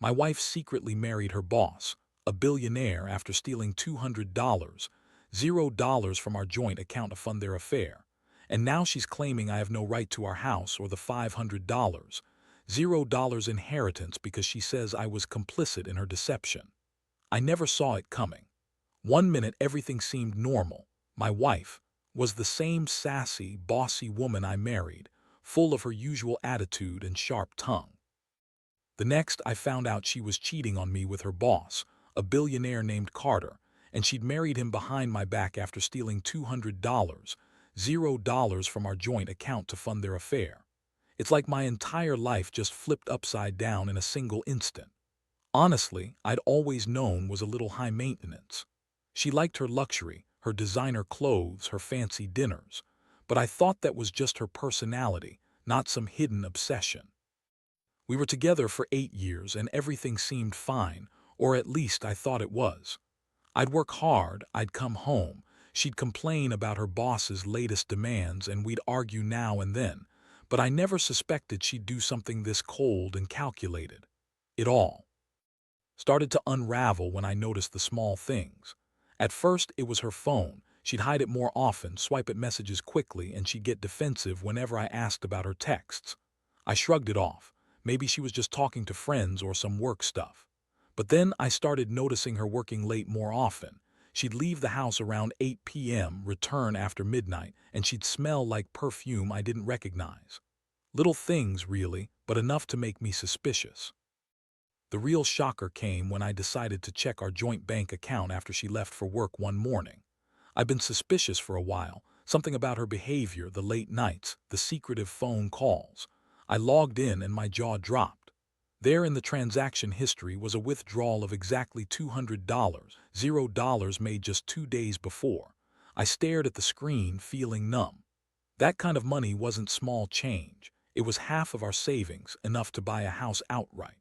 My wife secretly married her boss, a billionaire, after stealing $200, $0 from our joint account to fund their affair. And now she's claiming I have no right to our house or the $500, $0 inheritance because she says I was complicit in her deception. I never saw it coming. One minute everything seemed normal. My wife was the same sassy, bossy woman I married, full of her usual attitude and sharp tongue. The next, I found out she was cheating on me with her boss, a billionaire named Carter, and she'd married him behind my back after stealing $200, $0 from our joint account to fund their affair. It's like my entire life just flipped upside down in a single instant. Honestly, I'd always known was a little high maintenance. She liked her luxury, her designer clothes, her fancy dinners, but I thought that was just her personality, not some hidden obsession. We were together for 8 years and everything seemed fine, or at least I thought it was. I'd work hard, I'd come home, she'd complain about her boss's latest demands and we'd argue now and then, but I never suspected she'd do something this cold and calculated. It all started to unravel when I noticed the small things. At first, it was her phone. She'd hide it more often, swipe at messages quickly, and she'd get defensive whenever I asked about her texts. I shrugged it off. Maybe she was just talking to friends or some work stuff. But then I started noticing her working late more often. She'd leave the house around 8 p.m., return after midnight, and she'd smell like perfume I didn't recognize. Little things, really, but enough to make me suspicious. The real shocker came when I decided to check our joint bank account after she left for work one morning. I'd been suspicious for a while, something about her behavior, the late nights, the secretive phone calls. I logged in and my jaw dropped. There in the transaction history was a withdrawal of exactly $200, $0 made just 2 days before. I stared at the screen, feeling numb. That kind of money wasn't small change. It was half of our savings, enough to buy a house outright.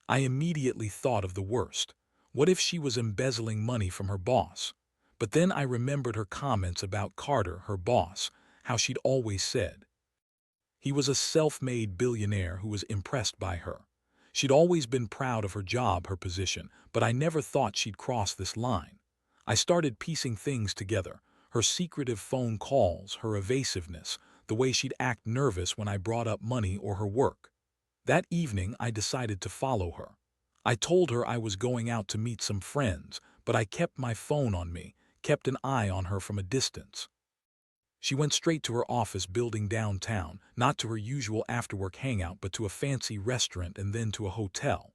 I immediately thought of the worst. What if she was embezzling money from her boss? But then I remembered her comments about Carter, her boss, how she'd always said he was a self-made billionaire who was impressed by her. She'd always been proud of her job, her position, but I never thought she'd cross this line. I started piecing things together, her secretive phone calls, her evasiveness, the way she'd act nervous when I brought up money or her work. That evening, I decided to follow her. I told her I was going out to meet some friends, but I kept my phone on me, kept an eye on her from a distance. She went straight to her office building downtown, not to her usual after-work hangout, but to a fancy restaurant and then to a hotel.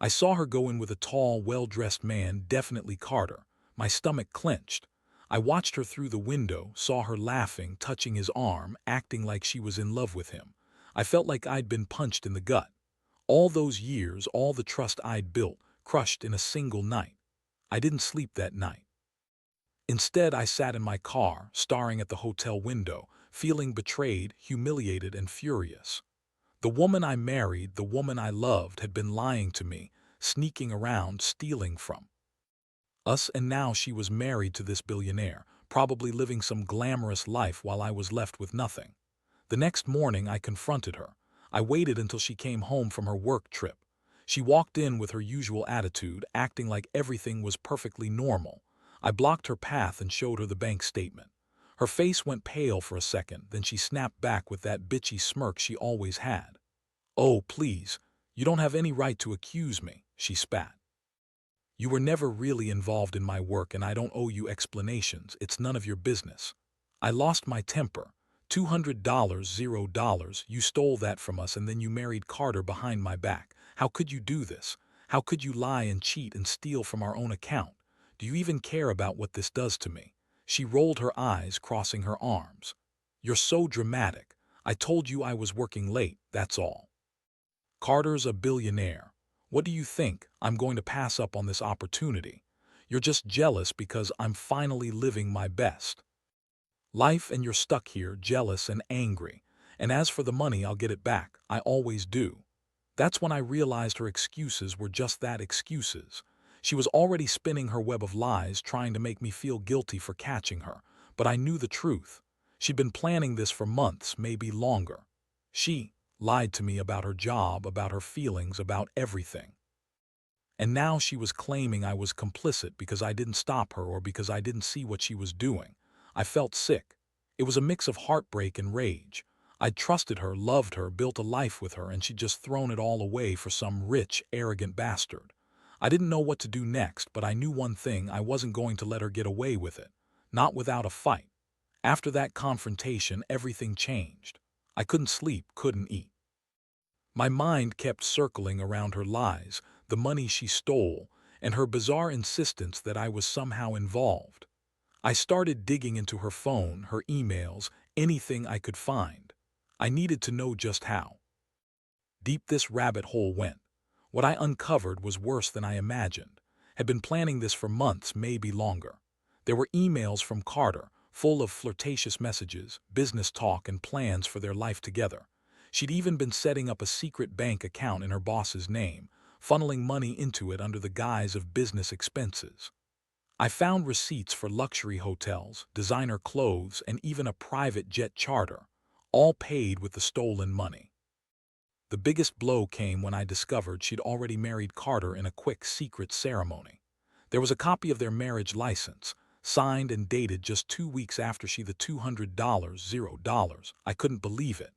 I saw her go in with a tall, well-dressed man, definitely Carter. My stomach clenched. I watched her through the window, saw her laughing, touching his arm, acting like she was in love with him. I felt like I'd been punched in the gut. All those years, all the trust I'd built, crushed in a single night. I didn't sleep that night. Instead, I sat in my car, staring at the hotel window, feeling betrayed, humiliated, and furious. The woman I married, the woman I loved, had been lying to me, sneaking around, stealing from us, and now she was married to this billionaire, probably living some glamorous life while I was left with nothing. The next morning, I confronted her. I waited until she came home from her work trip. She walked in with her usual attitude, acting like everything was perfectly normal. I blocked her path and showed her the bank statement. Her face went pale for a second, then she snapped back with that bitchy smirk she always had. "Oh, please, you don't have any right to accuse me," she spat. "You were never really involved in my work and I don't owe you explanations. It's none of your business." I lost my temper. $200, $0, you stole that from us and then you married Carter behind my back. How could you do this? How could you lie and cheat and steal from our own account? Do you even care about what this does to me? She rolled her eyes, crossing her arms. "You're so dramatic. I told you I was working late, that's all. Carter's a billionaire. What do you think? I'm going to pass up on this opportunity? You're just jealous because I'm finally living my best life and you're stuck here, jealous and angry. And as for the money, I'll get it back. I always do." That's when I realized her excuses were just that, excuses. She was already spinning her web of lies, trying to make me feel guilty for catching her. But I knew the truth. She'd been planning this for months, maybe longer. She lied to me about her job, about her feelings, about everything. And now she was claiming I was complicit because I didn't stop her or because I didn't see what she was doing. I felt sick. It was a mix of heartbreak and rage. I'd trusted her, loved her, built a life with her, and she'd just thrown it all away for some rich, arrogant bastard. I didn't know what to do next, but I knew one thing: I wasn't going to let her get away with it. Not without a fight. After that confrontation, everything changed. I couldn't sleep, couldn't eat. My mind kept circling around her lies, the money she stole, and her bizarre insistence that I was somehow involved. I started digging into her phone, her emails, anything I could find. I needed to know just how deep this rabbit hole went. What I uncovered was worse than I imagined. Had been planning this for months, maybe longer. There were emails from Carter, full of flirtatious messages, business talk, and plans for their life together. She'd even been setting up a secret bank account in her boss's name, funneling money into it under the guise of business expenses. I found receipts for luxury hotels, designer clothes, and even a private jet charter, all paid with the stolen money. The biggest blow came when I discovered she'd already married Carter in a quick, secret ceremony. There was a copy of their marriage license, signed and dated just 2 weeks after she the $200. I couldn't believe it.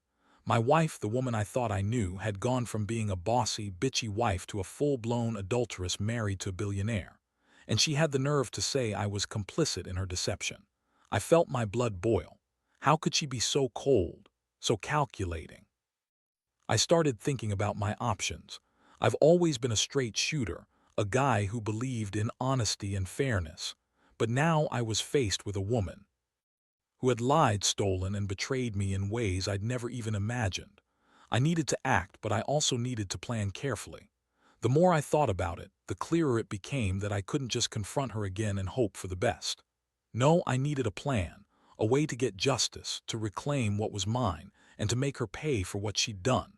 My wife, the woman I thought I knew, had gone from being a bossy, bitchy wife to a full-blown adulteress married to a billionaire. And she had the nerve to say I was complicit in her deception. I felt my blood boil. How could she be so cold, so calculating? I started thinking about my options. I've always been a straight shooter, a guy who believed in honesty and fairness. But now I was faced with a woman who had lied, stolen, and betrayed me in ways I'd never even imagined. I needed to act, but I also needed to plan carefully. The more I thought about it, the clearer it became that I couldn't just confront her again and hope for the best. No, I needed a plan, a way to get justice, to reclaim what was mine, and to make her pay for what she'd done.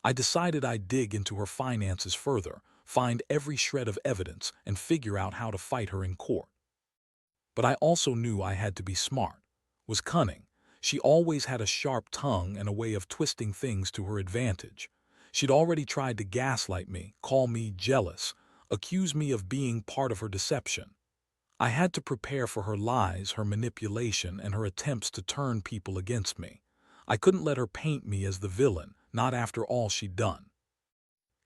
I decided I'd dig into her finances further, find every shred of evidence, and figure out how to fight her in court. But I also knew I had to be smart, was cunning. She always had a sharp tongue and a way of twisting things to her advantage. She'd already tried to gaslight me, call me jealous, accuse me of being part of her deception. I had to prepare for her lies, her manipulation, and her attempts to turn people against me. I couldn't let her paint me as the villain, not after all she'd done.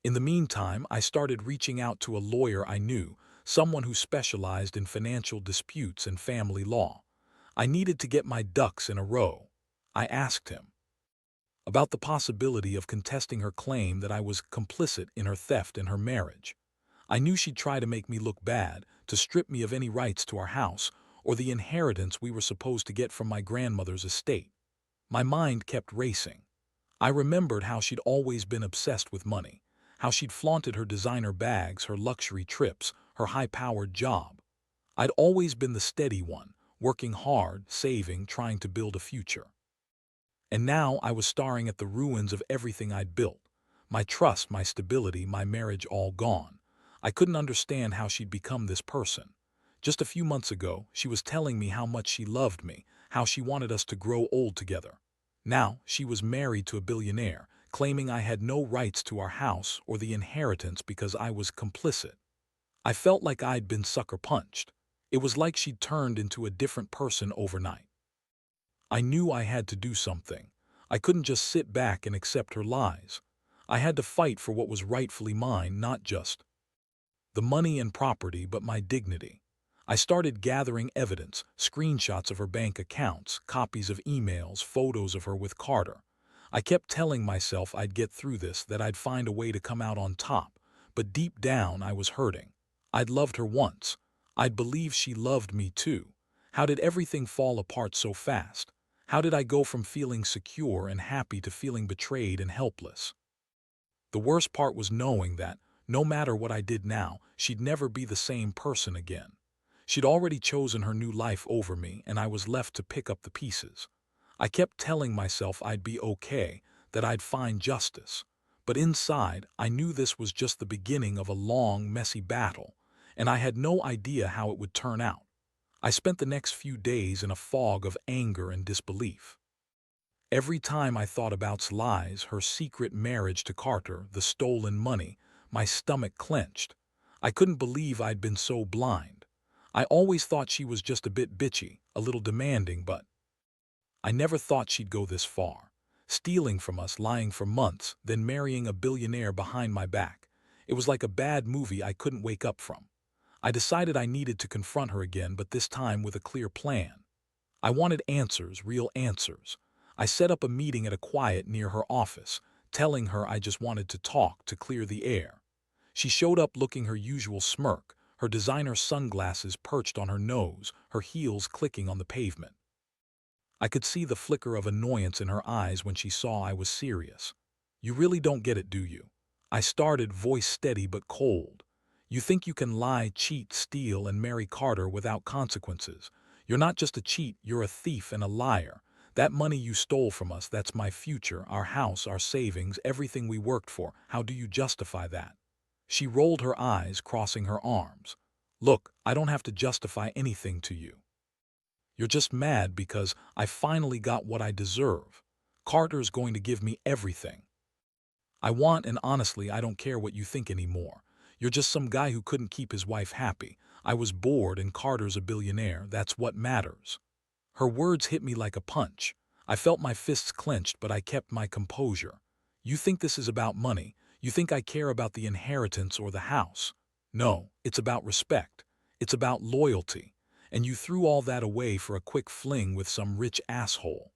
In the meantime, I started reaching out to a lawyer I knew, someone who specialized in financial disputes and family law. I needed to get my ducks in a row. I asked him about the possibility of contesting her claim that I was complicit in her theft and her marriage. I knew she'd try to make me look bad, to strip me of any rights to our house or the inheritance we were supposed to get from my grandmother's estate. My mind kept racing. I remembered how she'd always been obsessed with money, how she'd flaunted her designer bags, her luxury trips, her high-powered job. I'd always been the steady one, working hard, saving, trying to build a future. And now I was staring at the ruins of everything I'd built. My trust, my stability, my marriage all gone. I couldn't understand how she'd become this person. Just a few months ago, she was telling me how much she loved me, how she wanted us to grow old together. Now, she was married to a billionaire, claiming I had no rights to our house or the inheritance because I was complicit. I felt like I'd been sucker punched. It was like she'd turned into a different person overnight. I knew I had to do something. I couldn't just sit back and accept her lies. I had to fight for what was rightfully mine, not just the money and property, but my dignity. I started gathering evidence, screenshots of her bank accounts, copies of emails, photos of her with Carter. I kept telling myself I'd get through this, that I'd find a way to come out on top, but deep down I was hurting. I'd loved her once. I'd believed she loved me too. How did everything fall apart so fast? How did I go from feeling secure and happy to feeling betrayed and helpless? The worst part was knowing that, no matter what I did now, she'd never be the same person again. She'd already chosen her new life over me, and I was left to pick up the pieces. I kept telling myself I'd be okay, that I'd find justice. But inside, I knew this was just the beginning of a long, messy battle, and I had no idea how it would turn out. I spent the next few days in a fog of anger and disbelief. Every time I thought about lies, her secret marriage to Carter, the stolen money, my stomach clenched. I couldn't believe I'd been so blind. I always thought she was just a bit bitchy, a little demanding, but I never thought she'd go this far. Stealing from us, lying for months, then marrying a billionaire behind my back. It was like a bad movie I couldn't wake up from. I decided I needed to confront her again, but this time with a clear plan. I wanted answers, real answers. I set up a meeting at a quiet near her office, telling her I just wanted to talk to clear the air. She showed up looking her usual smirk, her designer sunglasses perched on her nose, her heels clicking on the pavement. I could see the flicker of annoyance in her eyes when she saw I was serious. "You really don't get it, do you?" I started, voice steady but cold. "You think you can lie, cheat, steal, and marry Carter without consequences? You're not just a cheat, you're a thief and a liar. That money you stole from us, that's my future, our house, our savings, everything we worked for. How do you justify that?" She rolled her eyes, crossing her arms. "Look, I don't have to justify anything to you. You're just mad because I finally got what I deserve. Carter's going to give me everything I want, and honestly, I don't care what you think anymore. You're just some guy who couldn't keep his wife happy. I was bored and Carter's a billionaire. That's what matters." Her words hit me like a punch. I felt my fists clenched, but I kept my composure. "You think this is about money? You think I care about the inheritance or the house? No, it's about respect. It's about loyalty. And you threw all that away for a quick fling with some rich asshole.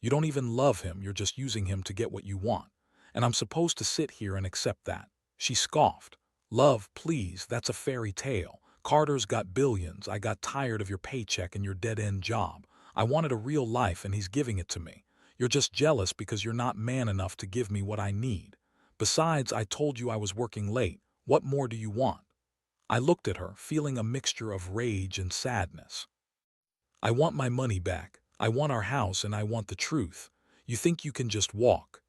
You don't even love him, you're just using him to get what you want. And I'm supposed to sit here and accept that." She scoffed. "Love, please, that's a fairy tale. Carter's got billions. I got tired of your paycheck and your dead-end job. I wanted a real life and he's giving it to me. You're just jealous because you're not man enough to give me what I need. Besides, I told you I was working late. What more do you want?" I looked at her, feeling a mixture of rage and sadness. "I want my money back. I want our house, and I want the truth. You think you can just walk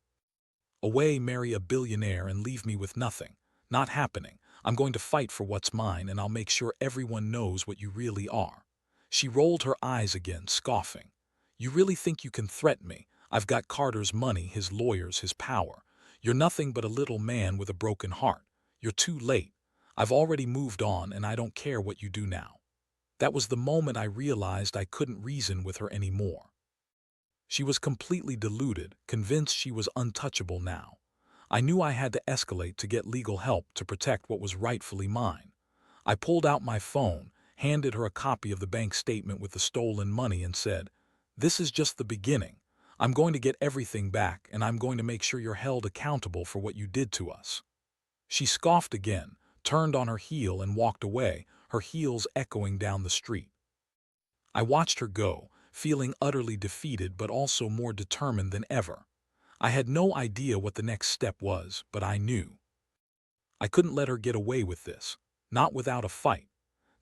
away, marry a billionaire, and leave me with nothing? Not happening. I'm going to fight for what's mine, and I'll make sure everyone knows what you really are." She rolled her eyes again, scoffing. "You really think you can threaten me? I've got Carter's money, his lawyers, his power. You're nothing but a little man with a broken heart. You're too late. I've already moved on, and I don't care what you do now." That was the moment I realized I couldn't reason with her anymore. She was completely deluded, convinced she was untouchable now. I knew I had to escalate to get legal help to protect what was rightfully mine. I pulled out my phone, handed her a copy of the bank statement with the stolen money, and said, "This is just the beginning. I'm going to get everything back, and I'm going to make sure you're held accountable for what you did to us." She scoffed again, turned on her heel, and walked away, her heels echoing down the street. I watched her go, feeling utterly defeated but also more determined than ever. I had no idea what the next step was, but I knew. I couldn't let her get away with this, not without a fight.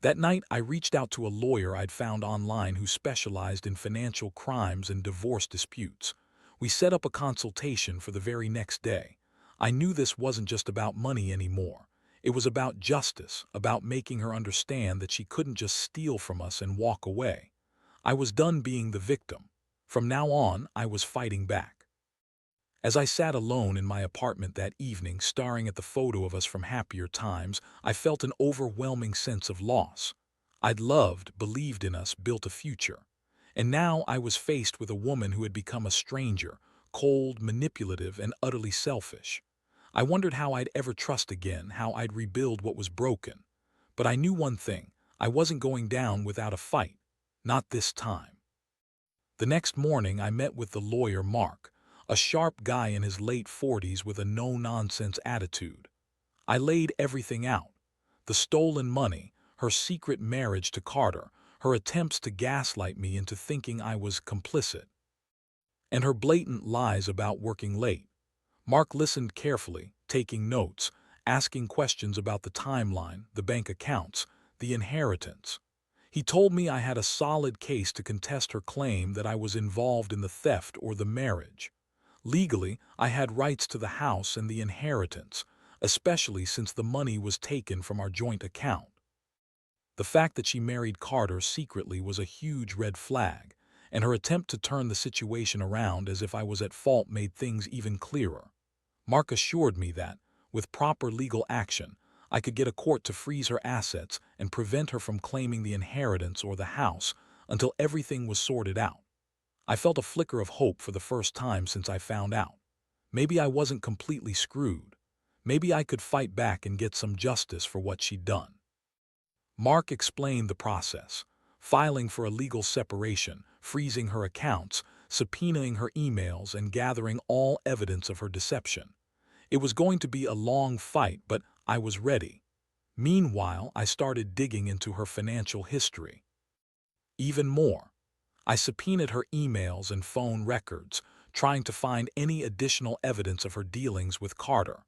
That night, I reached out to a lawyer I'd found online who specialized in financial crimes and divorce disputes. We set up a consultation for the very next day. I knew this wasn't just about money anymore. It was about justice, about making her understand that she couldn't just steal from us and walk away. I was done being the victim. From now on, I was fighting back. As I sat alone in my apartment that evening, staring at the photo of us from happier times, I felt an overwhelming sense of loss. I'd loved, believed in us, built a future. And now I was faced with a woman who had become a stranger, cold, manipulative, and utterly selfish. I wondered how I'd ever trust again, how I'd rebuild what was broken. But I knew one thing: I wasn't going down without a fight. Not this time. The next morning, I met with the lawyer Mark, a sharp guy in his late 40s with a no-nonsense attitude. I laid everything out: the stolen money, her secret marriage to Carter, her attempts to gaslight me into thinking I was complicit, and her blatant lies about working late. Mark listened carefully, taking notes, asking questions about the timeline, the bank accounts, the inheritance. He told me I had a solid case to contest her claim that I was involved in the theft or the marriage. Legally, I had rights to the house and the inheritance, especially since the money was taken from our joint account. The fact that she married Carter secretly was a huge red flag, and her attempt to turn the situation around as if I was at fault made things even clearer. Mark assured me that, with proper legal action, I could get a court to freeze her assets and prevent her from claiming the inheritance or the house until everything was sorted out. I felt a flicker of hope for the first time since I found out. Maybe I wasn't completely screwed. Maybe I could fight back and get some justice for what she'd done. Mark explained the process: filing for a legal separation, freezing her accounts, subpoenaing her emails, and gathering all evidence of her deception. It was going to be a long fight, but I was ready. Meanwhile, I started digging into her financial history. Even more, I subpoenaed her emails and phone records, trying to find any additional evidence of her dealings with Carter.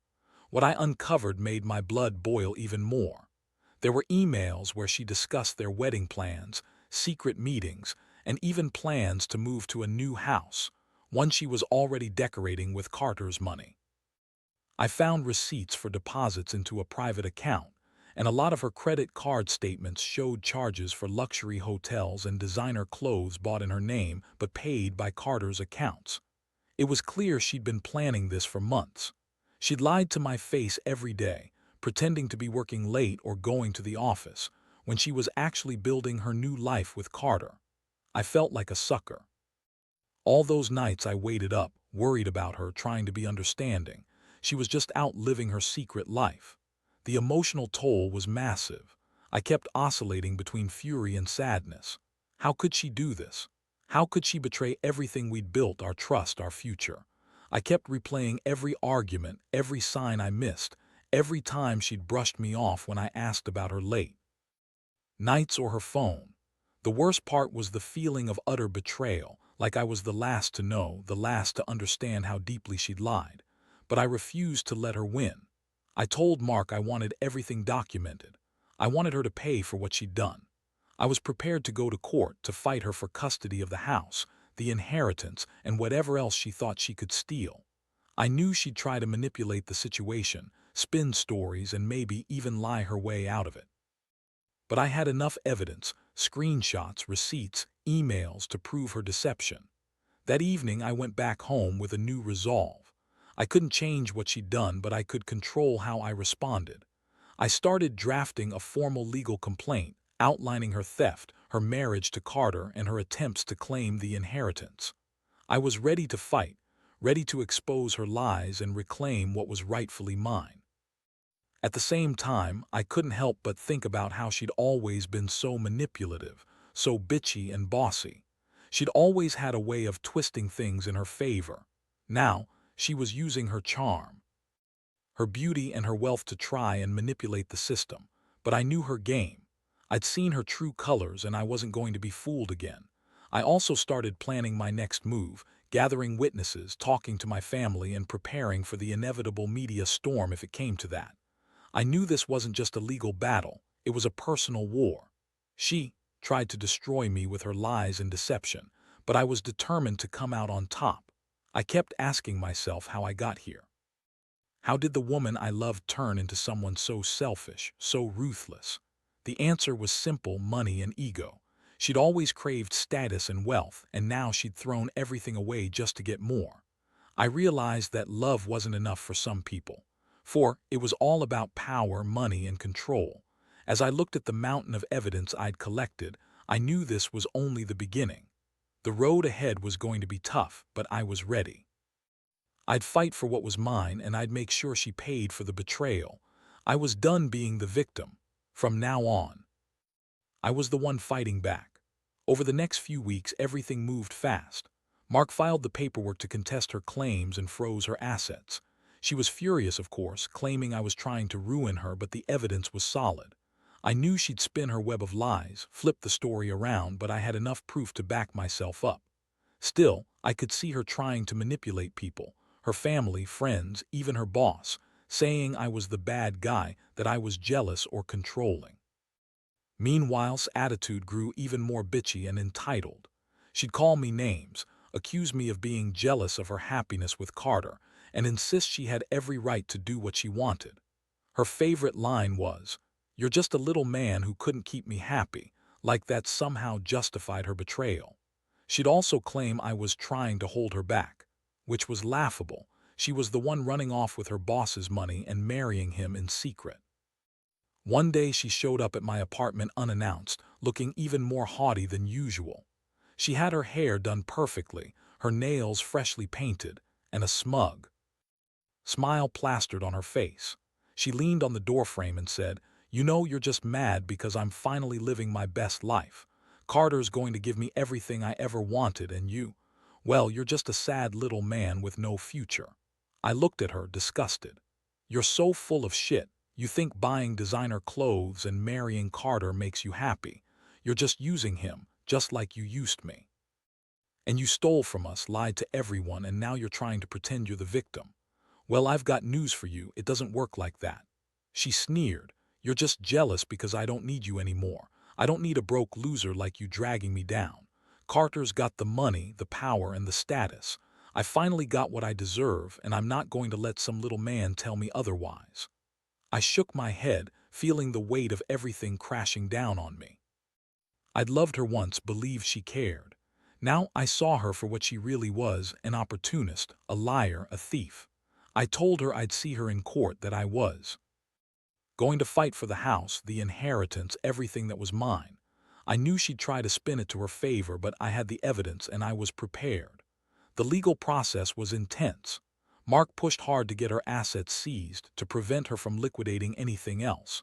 What I uncovered made my blood boil even more. There were emails where she discussed their wedding plans, secret meetings, and even plans to move to a new house, one she was already decorating with Carter's money. I found receipts for deposits into a private account, and a lot of her credit card statements showed charges for luxury hotels and designer clothes bought in her name but paid by Carter's accounts. It was clear she'd been planning this for months. She'd lied to my face every day, pretending to be working late or going to the office, when she was actually building her new life with Carter. I felt like a sucker. All those nights I waited up, worried about her, trying to be understanding. She was just out living her secret life. The emotional toll was massive. I kept oscillating between fury and sadness. How could she do this? How could she betray everything we'd built, our trust, our future? I kept replaying every argument, every sign I missed, every time she'd brushed me off when I asked about her late nights or her phone. The worst part was the feeling of utter betrayal, like I was the last to know, the last to understand how deeply she'd lied. But I refused to let her win. I told Mark I wanted everything documented. I wanted her to pay for what she'd done. I was prepared to go to court to fight her for custody of the house, the inheritance, and whatever else she thought she could steal. I knew she'd try to manipulate the situation, spin stories, and maybe even lie her way out of it. But I had enough evidence, screenshots, receipts, emails, to prove her deception. That evening I went back home with a new resolve. I couldn't change what she'd done, but I could control how I responded. I started drafting a formal legal complaint, outlining her theft, her marriage to Carter, and her attempts to claim the inheritance. I was ready to fight, ready to expose her lies and reclaim what was rightfully mine. At the same time, I couldn't help but think about how she'd always been so manipulative, so bitchy and bossy. She'd always had a way of twisting things in her favor. Now, she was using her charm, her beauty, and her wealth to try and manipulate the system. But I knew her game. I'd seen her true colors, and I wasn't going to be fooled again. I also started planning my next move, gathering witnesses, talking to my family, and preparing for the inevitable media storm if it came to that. I knew this wasn't just a legal battle, it was a personal war. She tried to destroy me with her lies and deception, but I was determined to come out on top. I kept asking myself how I got here. How did the woman I loved turn into someone so selfish, so ruthless? The answer was simple: money and ego. She'd always craved status and wealth, and now she'd thrown everything away just to get more. I realized that love wasn't enough for some people, for it was all about power, money, and control. As I looked at the mountain of evidence I'd collected, I knew this was only the beginning. The road ahead was going to be tough, but I was ready. I'd fight for what was mine, and I'd make sure she paid for the betrayal. I was done being the victim. From now on, I was the one fighting back. Over the next few weeks, everything moved fast. Mark filed the paperwork to contest her claims and froze her assets. She was furious, of course, claiming I was trying to ruin her, but the evidence was solid. I knew she'd spin her web of lies, flip the story around, but I had enough proof to back myself up. Still, I could see her trying to manipulate people, her family, friends, even her boss, saying I was the bad guy, that I was jealous or controlling. Meanwhile's attitude grew even more bitchy and entitled. She'd call me names, accuse me of being jealous of her happiness with Carter, and insist she had every right to do what she wanted. Her favorite line was, "You're just a little man who couldn't keep me happy," like that somehow justified her betrayal. She'd also claim I was trying to hold her back, which was laughable. She was the one running off with her boss's money and marrying him in secret. One day she showed up at my apartment unannounced, looking even more haughty than usual. She had her hair done perfectly, her nails freshly painted, and a smug smile plastered on her face. She leaned on the doorframe and said, "You know, you're just mad because I'm finally living my best life. Carter's going to give me everything I ever wanted, and well, you're just a sad little man with no future." I looked at her, disgusted. "You're so full of shit. You think buying designer clothes and marrying Carter makes you happy. You're just using him, just like you used me. And you stole from us, lied to everyone, and now you're trying to pretend you're the victim. Well, I've got news for you. It doesn't work like that." She sneered. "You're just jealous because I don't need you anymore. I don't need a broke loser like you dragging me down. Carter's got the money, the power, and the status. I finally got what I deserve, and I'm not going to let some little man tell me otherwise." I shook my head, feeling the weight of everything crashing down on me. I'd loved her once, believed she cared. Now I saw her for what she really was, an opportunist, a liar, a thief. I told her I'd see her in court, that I was going to fight for the house, the inheritance, everything that was mine. I knew she'd try to spin it to her favor, but I had the evidence and I was prepared. The legal process was intense. Mark pushed hard to get her assets seized, to prevent her from liquidating anything else.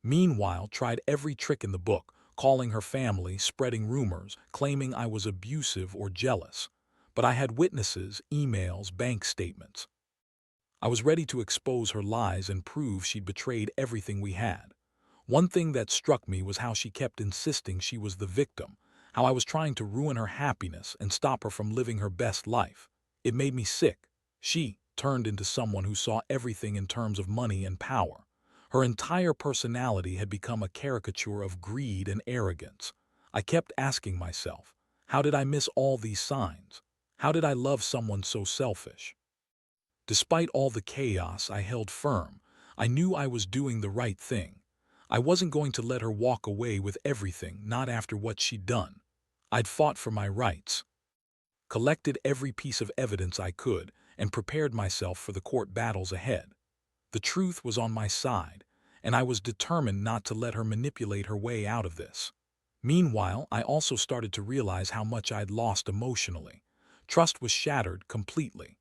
Meanwhile, tried every trick in the book, calling her family, spreading rumors, claiming I was abusive or jealous. But I had witnesses, emails, bank statements. I was ready to expose her lies and prove she'd betrayed everything we had. One thing that struck me was how she kept insisting she was the victim, how I was trying to ruin her happiness and stop her from living her best life. It made me sick. She turned into someone who saw everything in terms of money and power. Her entire personality had become a caricature of greed and arrogance. I kept asking myself, how did I miss all these signs? How did I love someone so selfish? Despite all the chaos, I held firm. I knew I was doing the right thing. I wasn't going to let her walk away with everything, not after what she'd done. I'd fought for my rights, collected every piece of evidence I could, and prepared myself for the court battles ahead. The truth was on my side, and I was determined not to let her manipulate her way out of this. Meanwhile, I also started to realize how much I'd lost emotionally. Trust was shattered completely.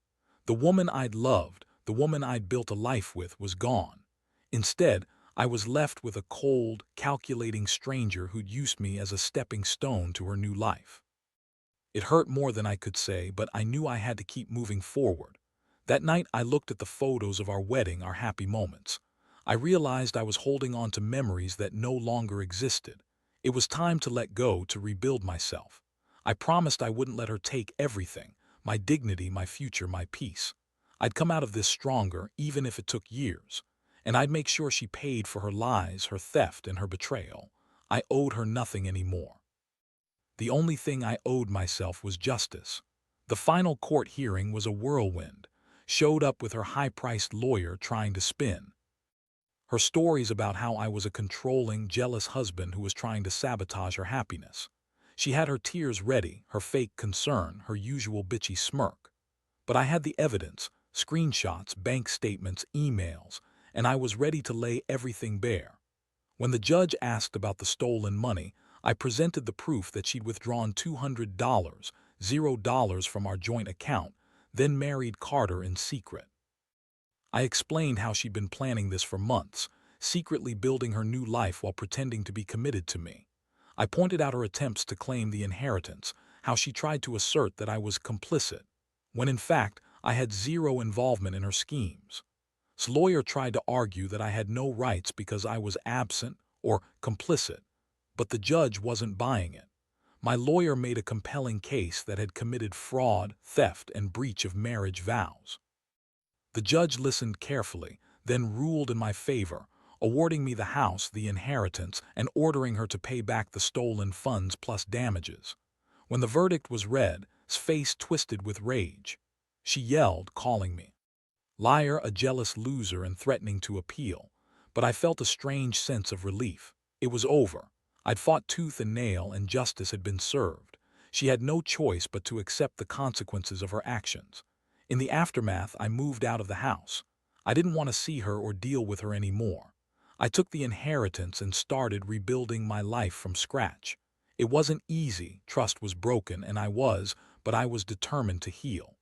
The woman I'd loved, the woman I'd built a life with, was gone. Instead, I was left with a cold, calculating stranger who'd used me as a stepping stone to her new life. It hurt more than I could say, but I knew I had to keep moving forward. That night, I looked at the photos of our wedding, our happy moments. I realized I was holding on to memories that no longer existed. It was time to let go, to rebuild myself. I promised I wouldn't let her take everything, my dignity, my future, my peace. I'd come out of this stronger, even if it took years. And I'd make sure she paid for her lies, her theft, and her betrayal. I owed her nothing anymore. The only thing I owed myself was justice. The final court hearing was a whirlwind. Showed up with her high-priced lawyer trying to spin her stories about how I was a controlling, jealous husband who was trying to sabotage her happiness. She had her tears ready, her fake concern, her usual bitchy smirk. But I had the evidence, screenshots, bank statements, emails, and I was ready to lay everything bare. When the judge asked about the stolen money, I presented the proof that she'd withdrawn $200, $0 from our joint account, then married Carter in secret. I explained how she'd been planning this for months, secretly building her new life while pretending to be committed to me. I pointed out her attempts to claim the inheritance, how she tried to assert that I was complicit, when in fact I had zero involvement in her schemes. His lawyer tried to argue that I had no rights because I was absent or complicit, but the judge wasn't buying it. My lawyer made a compelling case that had committed fraud, theft, and breach of marriage vows. The judge listened carefully, then ruled in my favor, awarding me the house, the inheritance, and ordering her to pay back the stolen funds plus damages. When the verdict was read, his face twisted with rage. She yelled, calling me liar, a jealous loser, and threatening to appeal. But I felt a strange sense of relief. It was over. I'd fought tooth and nail, and justice had been served. She had no choice but to accept the consequences of her actions. In the aftermath, I moved out of the house. I didn't want to see her or deal with her anymore. I took the inheritance and started rebuilding my life from scratch. It wasn't easy, trust was broken, and but I was determined to heal.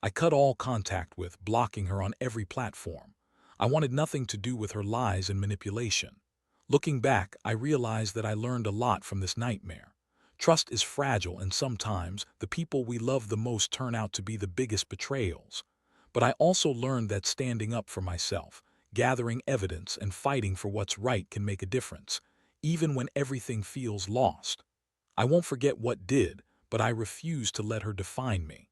I cut all contact with, blocking her on every platform. I wanted nothing to do with her lies and manipulation. Looking back, I realized that I learned a lot from this nightmare. Trust is fragile, and sometimes the people we love the most turn out to be the biggest betrayals. But I also learned that standing up for myself, gathering evidence, and fighting for what's right can make a difference, even when everything feels lost. I won't forget what did, but I refuse to let her define me.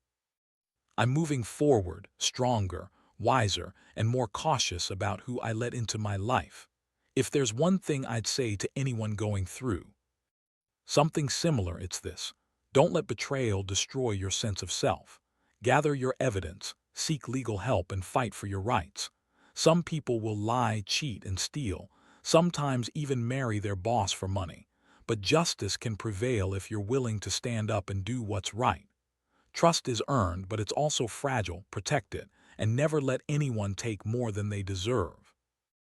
I'm moving forward, stronger, wiser, and more cautious about who I let into my life. If there's one thing I'd say to anyone going through something similar, it's this: don't let betrayal destroy your sense of self. Gather your evidence, seek legal help, and fight for your rights. Some people will lie, cheat, and steal, sometimes even marry their boss for money. But justice can prevail if you're willing to stand up and do what's right. Trust is earned, but it's also fragile. Protect it, and never let anyone take more than they deserve.